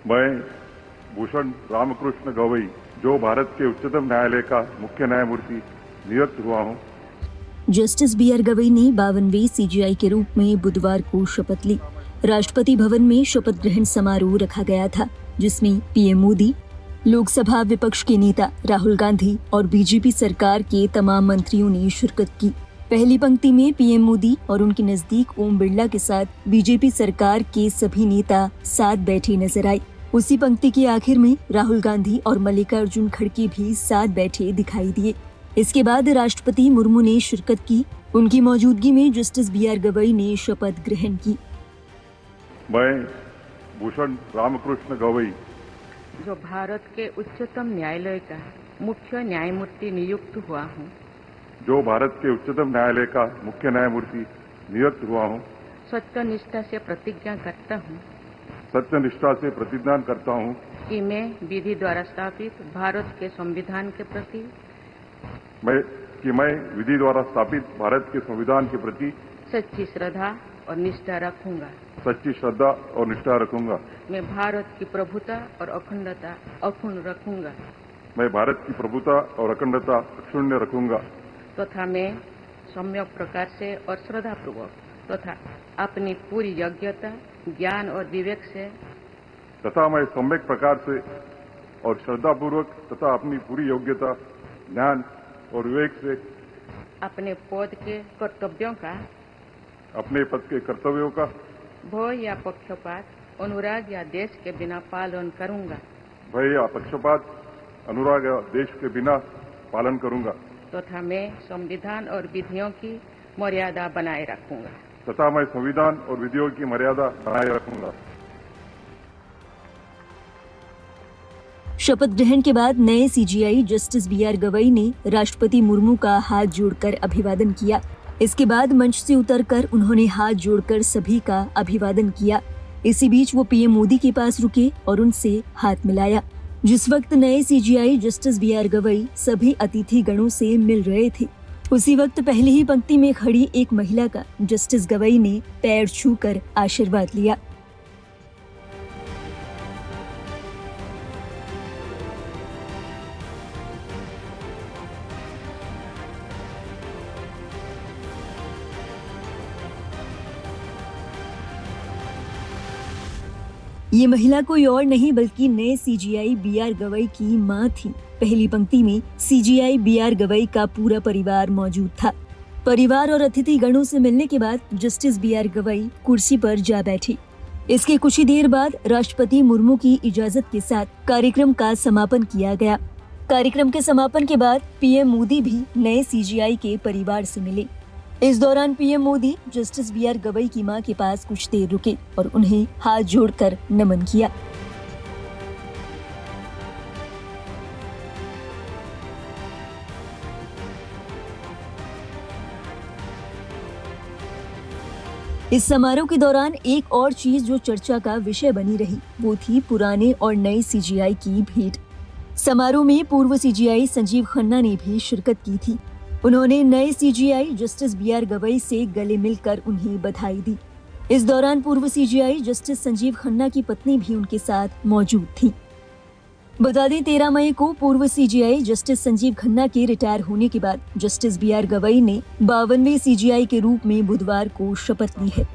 मैं भूषण रामकृष्ण गवई, जो भारत के उच्चतम न्यायालय का मुख्य न्यायमूर्ति नियुक्त हुआ हूँ। Justice BR. गवई ने 52वें सीजेआई के रूप में बुधवार को शपथ ली। राष्ट्रपति भवन में शपथ ग्रहण समारोह रखा गया था, जिसमें पीएम मोदी, लोकसभा विपक्ष के नेता राहुल गांधी और बीजेपी सरकार के तमाम मंत्रियों ने शिरकत की। पहली पंक्ति में पीएम मोदी और उनके नजदीक ओम बिरला के साथ बीजेपी सरकार के सभी नेता साथ बैठे नजर आए। उसी पंक्ति के आखिर में राहुल गांधी और मल्लिकार्जुन खड़गे भी साथ बैठे दिखाई दिए। इसके बाद राष्ट्रपति मुर्मू ने शिरकत की। उनकी मौजूदगी में जस्टिस बी.आर. गवई ने शपथ ग्रहण की। मैं भूषण रामकृष्ण गवई, जो भारत के उच्चतम न्यायालय का मुख्य न्यायमूर्ति नियुक्त हुआ हूँ, जो भारत के उच्चतम न्यायालय का मुख्य न्यायमूर्ति नियुक्त हुआ हूँ, सत्यनिष्ठा से प्रतिज्ञा करता हूँ सत्यनिष्ठा से प्रतिज्ञा करता हूँ कि मैं विधि द्वारा स्थापित भारत के संविधान के प्रति मैं विधि द्वारा स्थापित भारत के संविधान के प्रति सच्ची श्रद्धा और निष्ठा रखूंगा। सच्ची श्रद्धा और निष्ठा रखूंगा। मैं भारत की प्रभुता और अखंडता अक्षुण्ण रखूंगा। मैं भारत की प्रभुता और अखंडता अक्षुण्ण रखूंगा तथा मैं सम्यक प्रकार से और श्रद्धापूर्वक तथा अपनी पूरी योग्यता, ज्ञान और विवेक से तथा मैं सम्यक प्रकार से और श्रद्धापूर्वक तथा अपनी पूरी योग्यता, ज्ञान और विवेक से अपने पद के कर्तव्यों का, अपने पद के कर्तव्यों का भय या पक्षपात, अनुराग या देश के बिना पालन करूंगा। भय या पक्षपात, अनुराग या देश के बिना पालन करूंगा। तथा मैं संविधान और विधियों की मर्यादा बनाए रखूंगा। तथा मैं संविधान और विधियों की मर्यादा बनाए रखूंगा। शपथ ग्रहण के बाद नए सीजेआई जस्टिस बी.आर. गवई ने राष्ट्रपति मुर्मू का हाथ जोड़कर अभिवादन किया। इसके बाद मंच से उतरकर उन्होंने हाथ जोड़कर सभी का अभिवादन किया। इसी बीच वो पीएम मोदी के पास रुके और उनसे हाथ मिलाया। जिस वक्त नए सीजेआई जस्टिस बी.आर. गवई सभी अतिथि गणों से मिल रहे थे, उसी वक्त पहली ही पंक्ति में खड़ी एक महिला का जस्टिस गवई ने पैर छूकर आशीर्वाद लिया। ये महिला कोई और नहीं बल्कि नए सीजेआई बी.आर. गवई की मां थी। पहली पंक्ति में सीजेआई बी.आर. गवई का पूरा परिवार मौजूद था। परिवार और अतिथि गणों से मिलने के बाद जस्टिस बी.आर. गवई कुर्सी पर जा बैठी। इसके कुछ ही देर बाद राष्ट्रपति मुर्मू की इजाजत के साथ कार्यक्रम का समापन किया गया। कार्यक्रम के समापन के बाद पीएम मोदी भी नए सीजेआई के परिवार से मिले। इस दौरान PM Modi justice BR. Gavai की मां के पास कुछ देर रुके और उन्हें हाथ जोड़कर नमन किया। इस समारोह के दौरान एक और चीज जो चर्चा का विषय बनी रही, वो थी पुराने और नए सीजेआई की भेंट। समारोह में पूर्व सीजेआई संजीव खन्ना ने भी शिरकत की थी। उन्होंने नए सीजेआई जस्टिस बी.आर. गवई से गले मिलकर उन्हें बधाई दी। इस दौरान पूर्व सीजेआई जस्टिस संजीव खन्ना की पत्नी भी उनके साथ मौजूद थी। बता दें 13 मई को पूर्व सीजेआई जस्टिस संजीव खन्ना के रिटायर होने के बाद जस्टिस बी.आर. गवई ने 52वें सीजेआई के रूप में बुधवार को शपथ ली है।